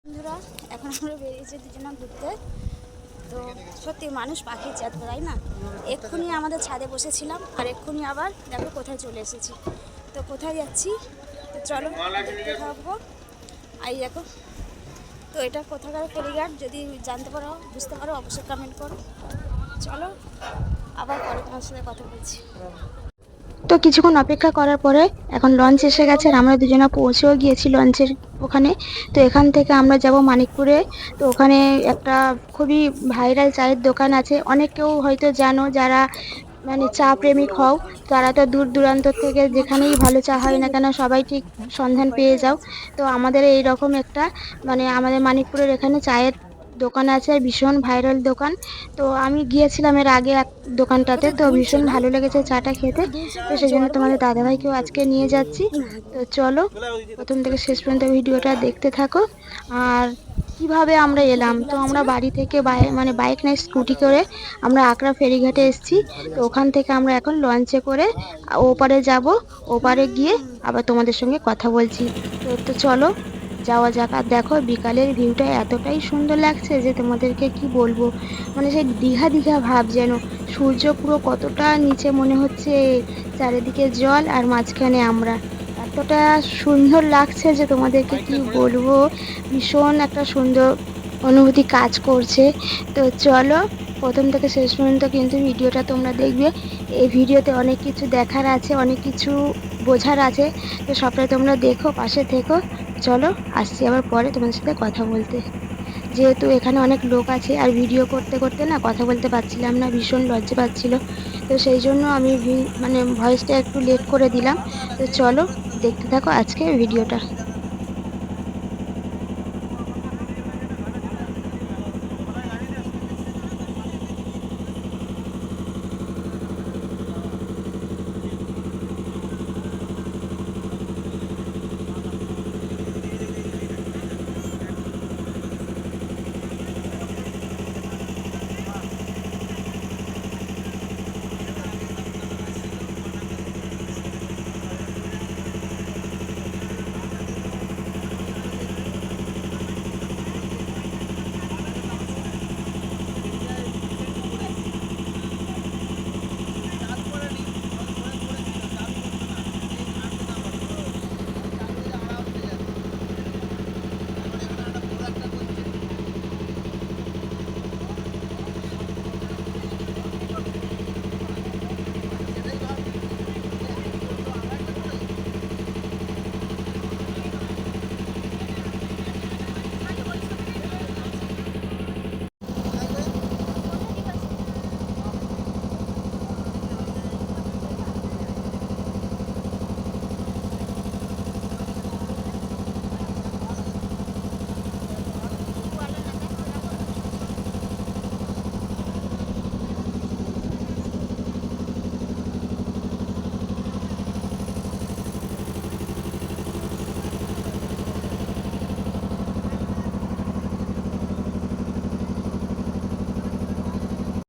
বন্ধুরা, এখন আমরা বেরিয়েছি দুজনা ঘুরতে। তো সত্যি মানুষ পাখির জাত, তাই না? এক্ষুনি আমাদের ছাদে বসেছিলাম আর এক্ষুনি আবার দেখো কোথায় চলে এসেছি। তো কোথায় যাচ্ছি, তো চলো দেখতে থাকবো। এই দেখো, তো এটা কোথাকার ফেরিঘাট, যদি জানতে পারো বুঝতে পারো অবশ্যই কমেন্ট করো। চলো আবার পরে তোমার সাথে কথা বলছি। তো কিছুক্ষণ অপেক্ষা করার পরে এখন লঞ্চ এসে গেছে আর আমরা দুজনা পৌঁছেও গিয়েছি লঞ্চের ওখানে। তো এখান থেকে আমরা যাব মানিকপুরে। তো ওখানে একটা খুবই ভাইরাল চায়ের দোকান আছে, অনেকেও হয়তো জানো, যারা মানে চা প্রেমিক হও তারা তো দূর দূরান্ত থেকে যেখানেই ভালো চা হয় না কেন সবাই ঠিক সন্ধান পেয়ে যাও। তো আমাদের এই রকম একটা মানে আমাদের মানিকপুরের এখানে চায়ের দোকান আছে, ভীষণ ভাইরাল দোকান। তো আমি গিয়েছিলাম এর আগে এক দোকানটাতে, কোথায় তো দুলছে ভীষণ না, ভালো লেগেছে চাটা খেতে। কোথায় দুলছে তো না, সেই জন্য জ্বর বলে। তোমাদের দাদাভাইকেও আজকে নিয়ে যাচ্ছি। তো চলো প্রথম থেকে শেষ পর্যন্ত ভিডিওটা দেখতে থাকো। আর কিভাবে আমরা এলাম, হেভি তো লাগছে আমরা না? বাড়ি থেকে মানে বাইক না স্কুটি করে আমরা আকরা ফেরিঘাটে এসেছি। তো ওখান থেকে আমরা এখন লঞ্চে করে ওপারে যাব। ওপারে গিয়ে আবার তোমাদের সঙ্গে কথা বলছি। তো চলো যাওয়া যাক। আর দেখো বিকালের ভিউটা এতটাই সুন্দর লাগছে যে তোমাদেরকে কি বলবো, মানে সেই দীঘা দীঘা ভাব, যেন সূর্য পুরো কতটা নিচে মনে হচ্ছে, চারিদিকে জল আর মাঝখানে আমরা, এতটা সুন্দর লাগছে যে তোমাদেরকে কি বলবো। ভীষণ একটা সুন্দর অনুভূতি কাজ করছে। তো চলো প্রথম থেকে শেষ পর্যন্ত কিন্তু ভিডিওটা তোমরা দেখবে। এই ভিডিওতে অনেক কিছু দেখার আছে, অনেক কিছু বোঝার আছে। তো সবটাই তোমরা দেখো, পাশে থেকো। চলো আসছি আবার পরে তোমাদের সাথে কথা বলতে। যেহেতু এখানে অনেক লোক আছে আর ভিডিও করতে করতে না কথা বলতে পারছিলাম না, ভীষণ লজ্জা পাচ্ছিল। তো সেই জন্য আমি মানে ভয়েসটা একটু লেট করে দিলাম। তো চলো দেখতে থাকো আজকে ভিডিওটা।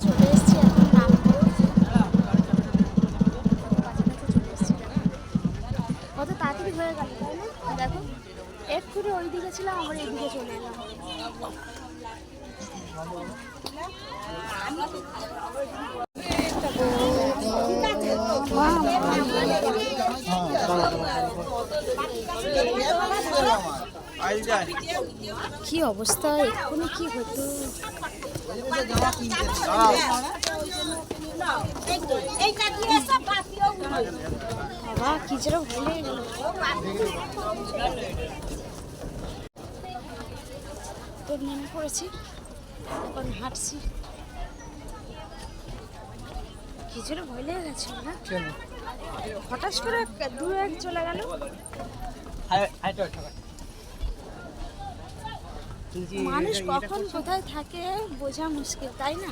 চলে এসেছি, এখন নামবো। কাছাকাছি চলে এসেছি, কত তাড়াতাড়ি হয়ে গেল তাই না? দেখো এক্ষুনি ওই দিকে ছিলাম, আবার এইদিকে চলে এলাম। কি অবস্থা, এক্ষুনি কি হতো। বাবা কি যেরকম ভুলে গেল। তো নেমে পড়েছি, এখন হাঁটছি। কি যেন ভয় লেগে গেছিল না, হঠাৎ করে দূরে চলে গেল। মানুষ কখন কোথায় থাকে বোঝা মুশকিল, তাই না?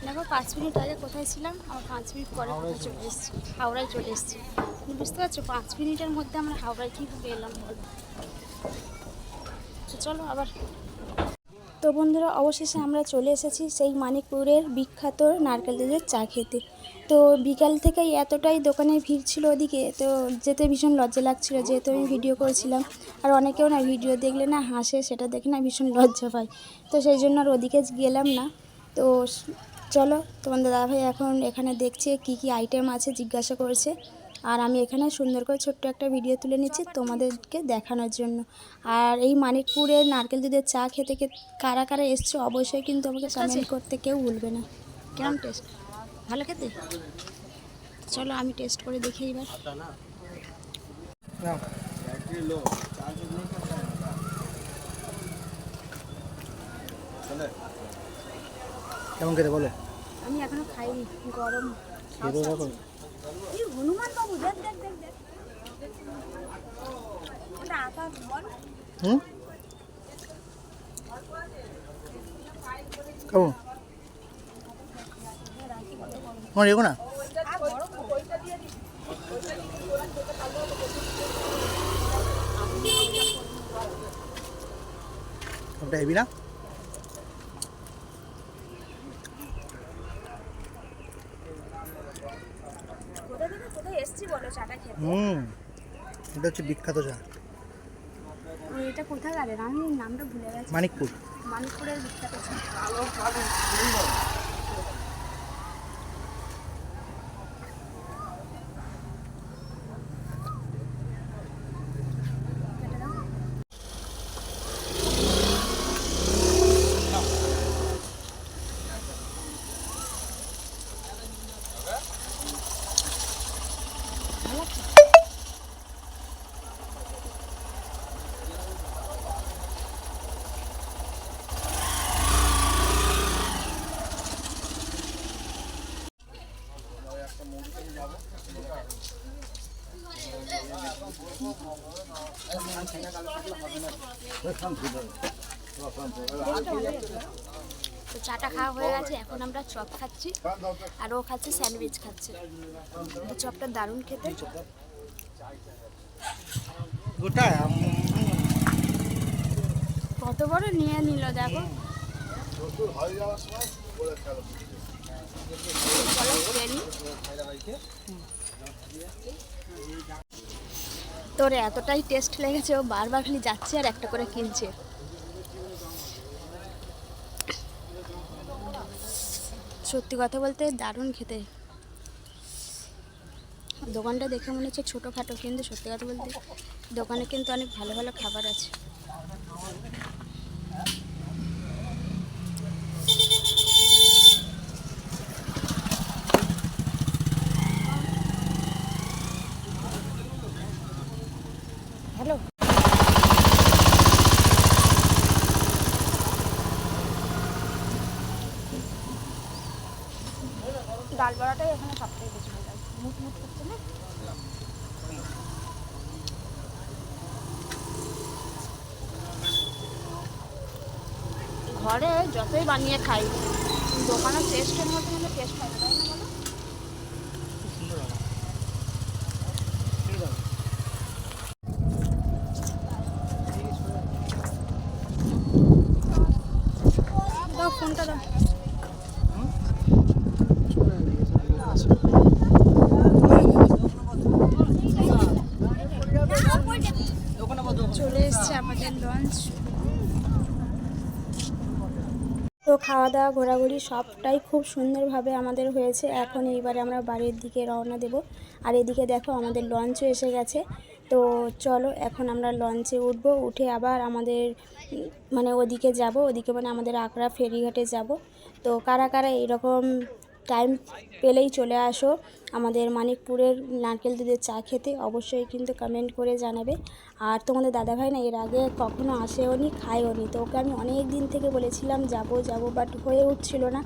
দেখো 5 মিনিট আগে কোথায় ছিলাম, আবার 5 মিনিট পরে কোথায় চলে এসেছি, হাওড়ায় চলে এসেছি। তুমি বুঝতে পারছো 5 মিনিটের মধ্যে আমরা হাওড়ায় কীভাবে এলাম বলো। তো চলো আবার তো বন্ধুরা, অবশেষে আমরা চলে এসেছি সেই মানিকপুরের বিখ্যাত নারকেল দুধের চা খেতে। তো বিকাল থেকেই এতটাই দোকানে ভিড় ছিল ওদিকে, তো যেতে ভীষণ লজ্জা লাগছিল, যেহেতু আমি ভিডিও করেছিলাম। আর অনেকেও না ভিডিও দেখলে না হাসে, সেটা দেখে না ভীষণ লজ্জা পায়। তো সেই জন্য আর ওদিকে গেলাম না। তো চলো, তোমাদের দাদাভাই এখন এখানে দেখছে কি কি আইটেম আছে, জিজ্ঞাসা করছে। আর আমি এখানে সুন্দর করে ছোট্ট একটা ভিডিও তুলে নিচ্ছি তোমাদেরকে দেখানোর জন্য। আর এই মানিকপুরের নারকেল দুধের চা খেতে কারা কারা এসছো অবশ্যই কিন্তু আমাকে কমেন্ট করতে কেউ ভুলবে না। কেমন টেস্ট? ভালো খেতে? চলো আমি টেস্ট করে দেখি এবার। কেমন খেতে বলো? আমি এখনো খাইনি, গরম। খেতে দেখো। এই হনুমান বাবু, দেখ দেখ দেখ দেখ। ওটা আটা বল। হুম, কেমন? তোমার এগো না? ওটা হেবি না? কোথায় এসছি বলো চাটা খেতে? এটা হচ্ছে বিখ্যাত চা, এটা কোথাকারের? আমি নামটা ভুলে গেছি। মানিকপুর। মানিকপুরের বিখ্যাত চা। তো চাটা খাওয়া হয়ে গেছে, এখন আমরা চপ খাচ্ছি আর ও খাচ্ছে স্যান্ডউইচ খাচ্ছে। তো চপটা দারুণ খেতে। গোটা কত বড় নিয়ে নিল দেখো। চলো খেয়ে নিই। তোর এতটাই টেস্ট লেগেছে, ও বারবার খালি যাচ্ছে আর একটা করে কিনছে। সত্যি কথা বলতে দারুণ খেতে। দোকানটা দেখে মনে হচ্ছে ছোটোখাটো, কিন্তু সত্যি কথা বলতে দোকানে কিন্তু অনেক ভালো ভালো খাবার আছে। হ্যালো, ডাল বড়াটাই এখানে সবথেকে বেশি ভালো লাগে, মুট মুট করছে না। ঘরে যতই বানিয়ে খাই, দোকানের টেস্টের মধ্যে কিন্তু টেস্ট হয় না, তাই না বলো? দাও ফোনটা দাও। চলে এসছে আমাদের লঞ্চ। তো খাওয়া দাওয়া ঘোরাঘুরি সবটাই খুব সুন্দরভাবে আমাদের হয়েছে। এখন এইবারে আমরা বাড়ির দিকে রওনা দেব। আর এদিকে দেখো আমাদের লঞ্চও এসে গেছে। তো চলো এখন আমরা লঞ্চে উঠবো, উঠে আবার আমাদের মানে ওদিকে যাব, ওদিকে মানে আমাদের আকরা ফেরিঘাটে যাব। তো কারা কারা এরকম টাইম পেলেই চলে আসো আমাদের মানিকপুরের নারকেল দুধের চা খেতে, অবশ্যই কিন্তু কমেন্ট করে জানাবে। আর তোমাদের দাদাভাই না এর আগে কখনো আসেও নি, খায়ও নি। তো ওকে আমি অনেক দিন থেকে বলেছিলাম যাব যাব, বাট হয়ে উঠছিল না।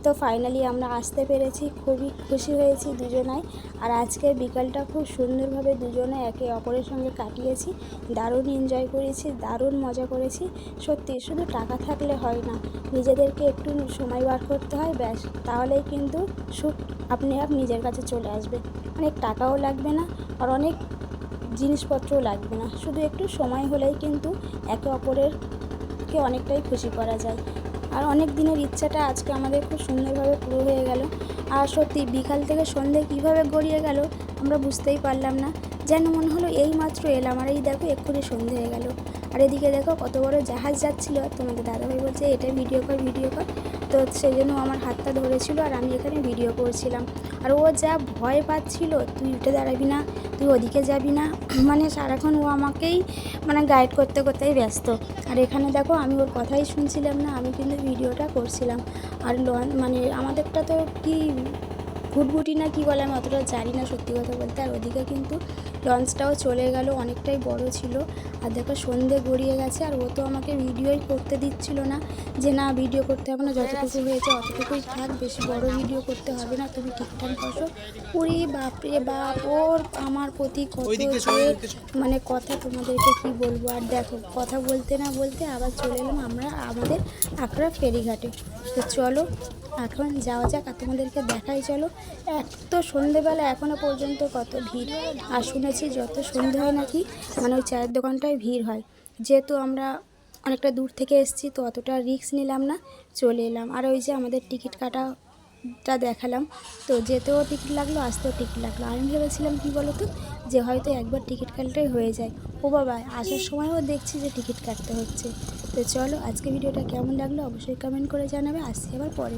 তো ফাইনালি আমরা আসতে পেরেছি, খুবই খুশি হয়েছি দুজনাই। আর আজকে বিকালটা খুব সুন্দরভাবে দুজনে একে অপরের সঙ্গে কাটিয়েছি, দারুণ এনজয় করেছি, দারুণ মজা করেছি। সত্যি শুধু টাকা থাকলে হয় না, নিজেদেরকে একটু সময় বার করতে হয়, ব্যাস তাহলেই কিন্তু সুখ আপনি নিজের কাছে চলে আসবে। অনেক টাকাও লাগবে না আর অনেক জিনিসপত্রও লাগবে না, শুধু একটু সময় হলেই কিন্তু একে অপরের ভগবানকে অনেকটাই খুশি করা যায়। আর অনেক দিনের ইচ্ছাটা আজকে আমাদের খুব সুন্দরভাবে পুরো হয়ে গেল। আর সত্যি বিকাল থেকে সন্ধে কীভাবে গড়িয়ে গেল আমরা বুঝতেই পারলাম না, যেন মনে হলো এই মাত্র এলাম আর এই দেখো এক্ষুনি সন্ধে হয়ে গেল। আর এদিকে দেখো কত বড় জাহাজ যাচ্ছিল, আর তোমাদের দাদাভাই বলছে এটা ভিডিও কর ভিডিও কর, তো সেই জন্য আমার হাতটা ধরেছিল আর আমি এখানে ভিডিও করছিলাম। আর ও যা ভয় পাচ্ছিল, তুই উঠে দাঁড়াবি না, তুই ওদিকে যাবি না, মানে সারাক্ষণ ও আমাকেই মানে গাইড করতে করতেই ব্যস্ত। আর এখানে দেখো আমি ওর কথাই শুনছিলাম না, আমি কিন্তু ভিডিওটা করছিলাম। আর মানে আমাদেরটা তো কি ভুটভুটি না কি বলে আমি অতটা জানি না সত্যি কথা বলতে। আর ওদিকে কিন্তু লঞ্চটাও চলে গেল, অনেকটাই বড় ছিল। আর দেখো সন্ধে গড়িয়ে গেছে আর ও তো আমাকে ভিডিওই করতে দিচ্ছিল না, যে না ভিডিও করতে হবে না, যতটুকু হয়েছে অতটুকুই থাক, বেশি বড় ভিডিও করতে হবে না, তুমি ঠিকঠাক বসো। উরি বাপরে বাপ, ওর আমার প্রতি কত মানে কথা তোমাদেরকে কি বলবো। আর দেখো কথা বলতে না বলতে আবার চলে এলাম আমরা আমাদের আকরা ফেরিঘাটে। তো চলো এখন যাওয়া যাক আর তোমাদেরকে দেখাই। চলো, এক তো সন্ধেবেলা এখনও পর্যন্ত কত ভিড়। আর শুনেছি যত সন্ধে হয় নাকি মানে ওই চায়ের দোকানটায় ভিড় হয়। যেহেতু আমরা অনেকটা দূর থেকে এসেছি তো অতটা রিস্ক নিলাম না, চলে এলাম। আর ওই যে আমাদের টিকিট কাটাটা দেখালাম, তো যেতেও টিকিট লাগলো আসতেও টিকিট লাগলো। আমি ভেবেছিলাম কী বলো তো, যে হয়তো একবার টিকিট কাটলেই হয়ে যায়। ও বাবা, আসার সময়ও দেখছি যে টিকিট কাটতে হচ্ছে। তো চলো আজকে ভিডিওটা কেমন লাগলো অবশ্যই কমেন্ট করে জানাবে। আসছি আবার পরে।